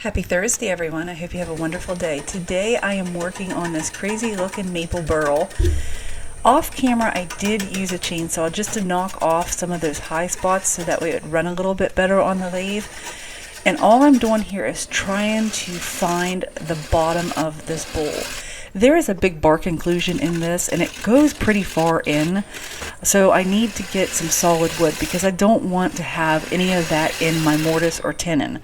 Happy Thursday, everyone. I hope you have a wonderful day. Today I am working on this crazy looking maple burl. Off camera, I did use a chainsaw just to knock off some of those high spots so that way it would run a little bit better on the lathe. And all I'm doing here is trying to find the bottom of this bowl. There is a big bark inclusion in this, and it goes pretty far in. So I need to get some solid wood because I don't want to have any of that in my mortise or tenon.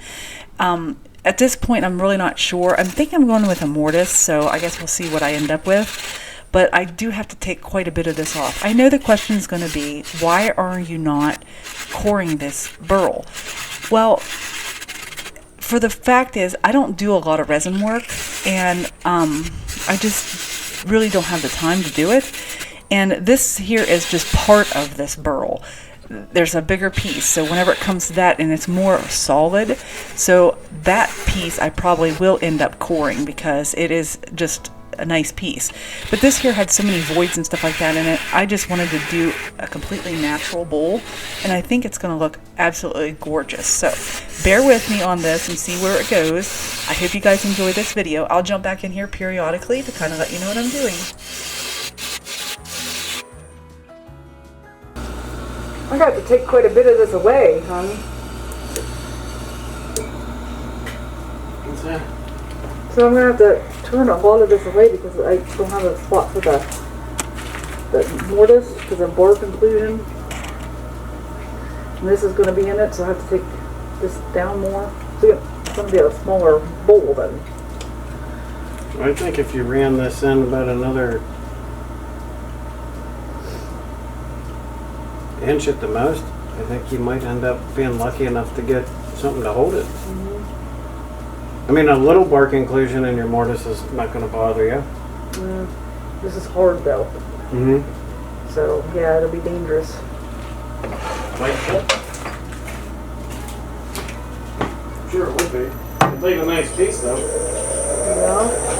At this point, I'm really not sure. I'm thinking I'm going with a mortise, so I guess we'll see what I end up with. But I do have to take quite a bit of this off. I know the question is going to be, why are you not coring this burl? Well, for the fact is, I don't do a lot of resin work, and I just really don't have the time to do it. And this here is just part of this burl. There's a bigger piece, so whenever it comes to that, and it's more solid, so that piece I probably will end up coring because it is just a nice piece. But this here had so many voids and stuff like that in it. I just wanted to do a completely natural bowl, and I think it's going to look absolutely gorgeous. So bear with me on this and see where it goes. I hope you guys enjoy this video. I'll jump back in here periodically to kind of let you know what I'm doing. I got to take quite a bit of this away, honey. What's that? So I'm going to have to turn a lot of this away because I don't have a spot for the mortise because of bark inclusion. And this is going to be in it, so I have to take this down more. So it's going to be a smaller bowl then. I think if you ran this in about another inch at the most, I think you might end up being lucky enough to get something to hold it. I mean, a little bark inclusion in your mortise is not going to bother you. This is hard though. So yeah, it'll be dangerous. Like that? Sure, it would be. It'd leave a nice piece though. Yeah.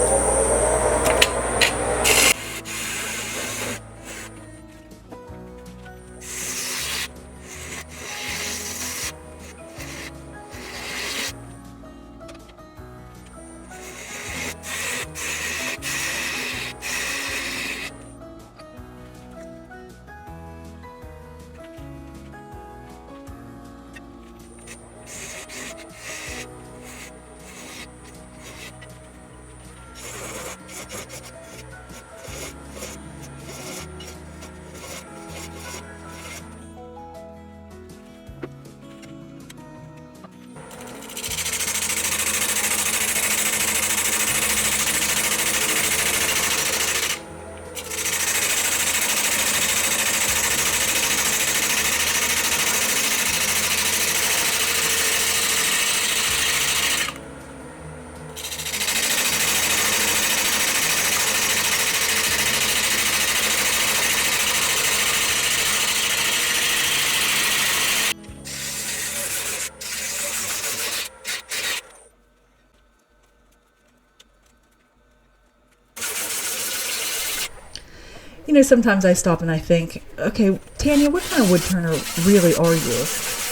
You know, sometimes I stop and I think, okay, Tanya, what kind of wood turner really are you?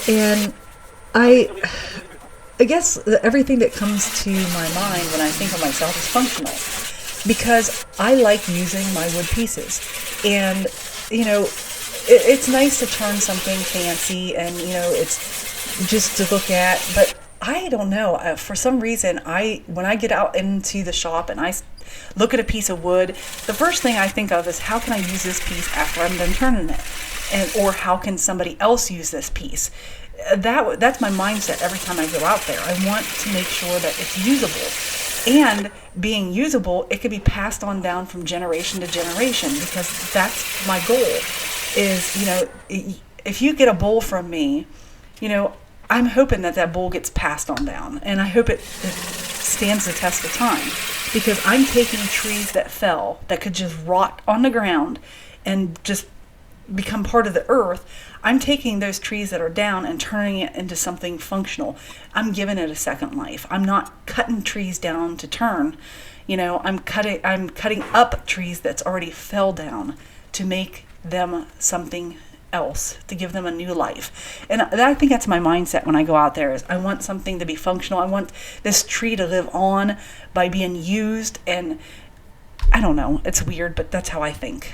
And I guess everything that comes to my mind when I think of myself is functional, because I like using my wood pieces. And, you know, it's nice to turn something fancy and, you know, it's just to look at, but I don't know. For some reason, when I get out into the shop and I look at a piece of wood, the first thing I think of is how can I use this piece after I'm done turning it, or how can somebody else use this piece. That's my mindset every time I go out there. I want to make sure that it's usable, and being usable, it could be passed on down from generation to generation, because that's my goal. Is, you know, if you get a bowl from me, you know, I'm hoping that bowl gets passed on down, and I hope it stands the test of time, because I'm taking trees that fell, that could just rot on the ground and just become part of the earth. I'm taking those trees that are down and turning it into something functional. I'm giving it a second life. I'm not cutting trees down to turn. You know, I'm cutting up trees that's already fell down to make them something else, to give them a new life. And I think that's my mindset when I go out there, is I want something to be functional. I want this tree to live on by being used. And I don't know, it's weird, but that's how I think.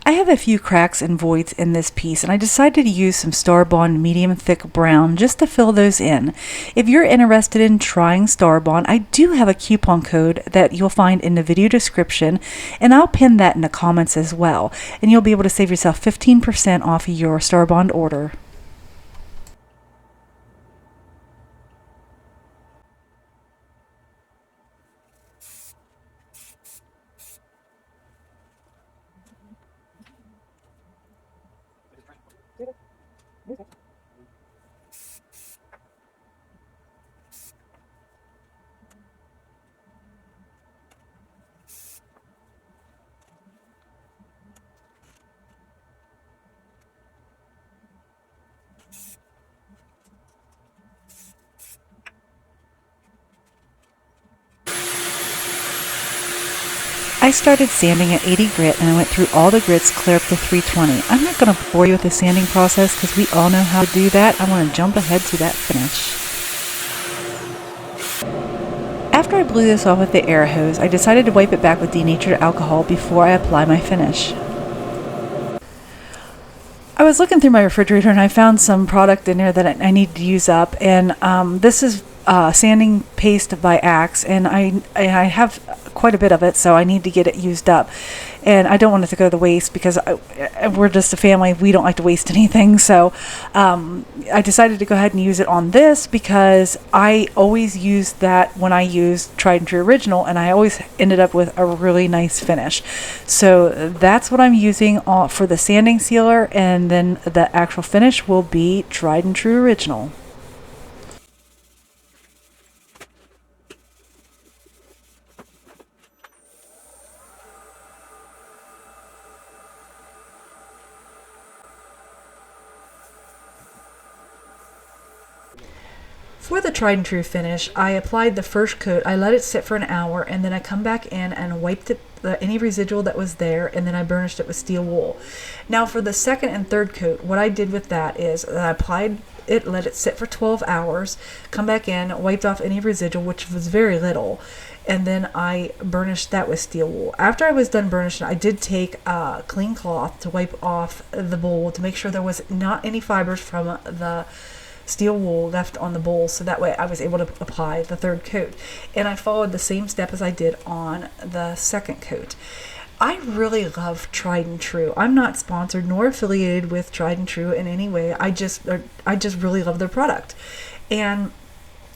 I have a few cracks and voids in this piece, and I decided to use some Star Bond medium thick brown just to fill those in. If you're interested in trying Star Bond, I do have a coupon code that you'll find in the video description, and I'll pin that in the comments as well, and you'll be able to save yourself 15% off your Star Bond order. I started sanding at 80 grit, and I went through all the grits clear up to 320. I'm not going to bore you with the sanding process because we all know how to do that. I want to jump ahead to that finish. After I blew this off with the air hose, I decided to wipe it back with denatured alcohol before I apply my finish. I was looking through my refrigerator and I found some product in there that I need to use up, and this is sanding paste by Axe, and I have quite a bit of it, so I need to get it used up, and I don't want it to go to waste because we're just a family. We don't like to waste anything, so I decided to go ahead and use it on this because I always use that when I use Tried and True Original, and I always ended up with a really nice finish. So that's what I'm using for the sanding sealer, and then the actual finish will be Tried and True Original. For the Tried and True finish, I applied the first coat, I let it sit for an hour, and then I come back in and wiped it, any residual that was there, and then I burnished it with steel wool. Now for the second and third coat, what I did with that is I applied it, let it sit for 12 hours, come back in, wiped off any residual, which was very little, and then I burnished that with steel wool. After I was done burnishing, I did take a clean cloth to wipe off the bowl to make sure there was not any fibers from the steel wool left on the bowl, so that way I was able to apply the third coat. And I followed the same step as I did on the second coat. I really love Tried and True. I'm not sponsored nor affiliated with Tried and True in any way. I just really love their product. And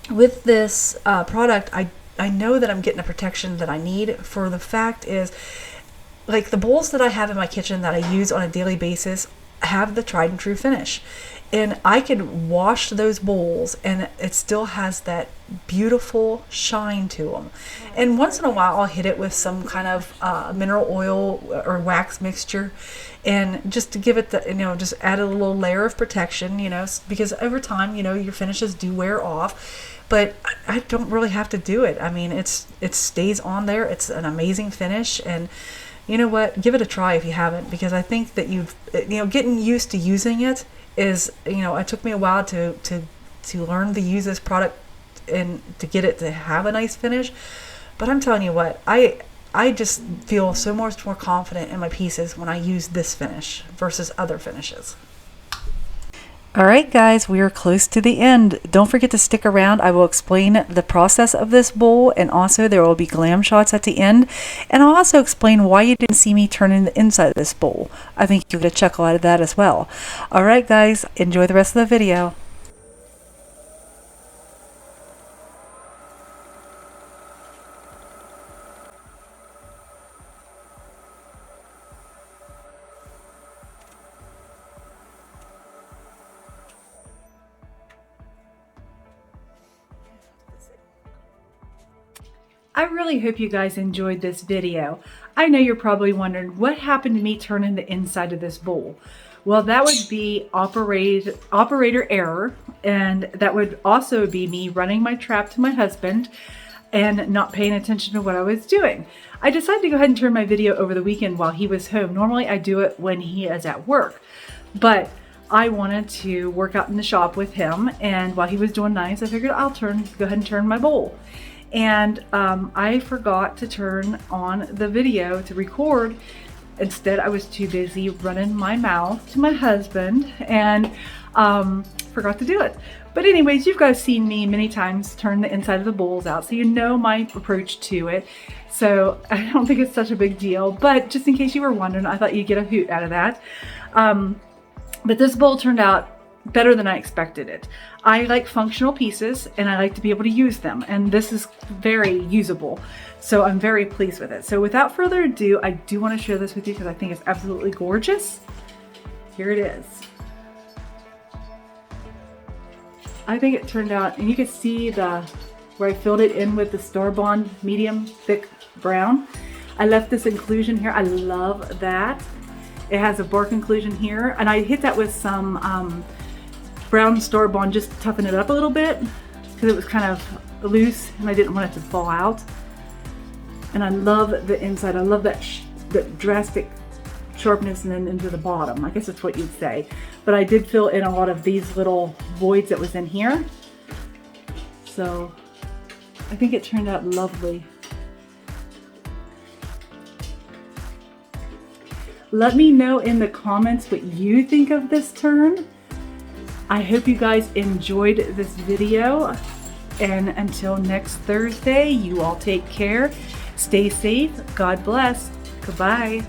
with this product, I know that I'm getting the protection that I need. For the fact is, like the bowls that I have in my kitchen that I use on a daily basis have the Tried and True finish. And I could wash those bowls and it still has that beautiful shine to them. And once in a while I'll hit it with some kind of mineral oil or wax mixture, and just to give it the, just add a little layer of protection, because over time, your finishes do wear off. But I don't really have to do it. I mean, it stays on there. It's an amazing finish, and you know what? Give it a try if you haven't, because I think that getting used to using it is, it took me a while to learn to use this product and to get it to have a nice finish. But I'm telling you what, I just feel so much more confident in my pieces when I use this finish versus other finishes. Alright guys, we are close to the end. Don't forget to stick around. I will explain the process of this bowl, and also there will be glam shots at the end. And I'll also explain why you didn't see me turning the inside of this bowl. I think you'll get a chuckle out of that as well. Alright guys, enjoy the rest of the video. I really hope you guys enjoyed this video. I know you're probably wondering what happened to me turning the inside of this bowl. Well, that would be operator error, and that would also be me running my trap to my husband. and not paying attention to what I was doing. I decided to go ahead and turn my video over the weekend while he was home. Normally I do it when he is at work, but I wanted to work out in the shop with him, and while he was doing nice, I figured I'll go ahead and turn my bowl. And I forgot to turn on the video to record. Instead, I was too busy running my mouth to my husband and forgot to do it. But anyways, you guys seen me many times turn the inside of the bowls out, so you know my approach to it. So I don't think it's such a big deal, but just in case you were wondering, I thought you'd get a hoot out of that. But this bowl turned out better than I expected it. I like functional pieces and I like to be able to use them, and this is very usable. So I'm very pleased with it. So without further ado, I do want to share this with you because I think it's absolutely gorgeous. Here it is. I think it turned out, and you can see where I filled it in with the Star Bond medium thick brown. I left this inclusion here. I love that. It has a bark inclusion here, and I hit that with some brown Star Bond, just to toughen it up a little bit because it was kind of loose and I didn't want it to fall out. And I love the inside. I love that drastic sharpness and then into the bottom. I guess that's what you'd say. But I did fill in a lot of these little voids that was in here. So I think it turned out lovely. Let me know in the comments what you think of this turn. I hope you guys enjoyed this video. And until next Thursday, you all take care. Stay safe. God bless. Goodbye.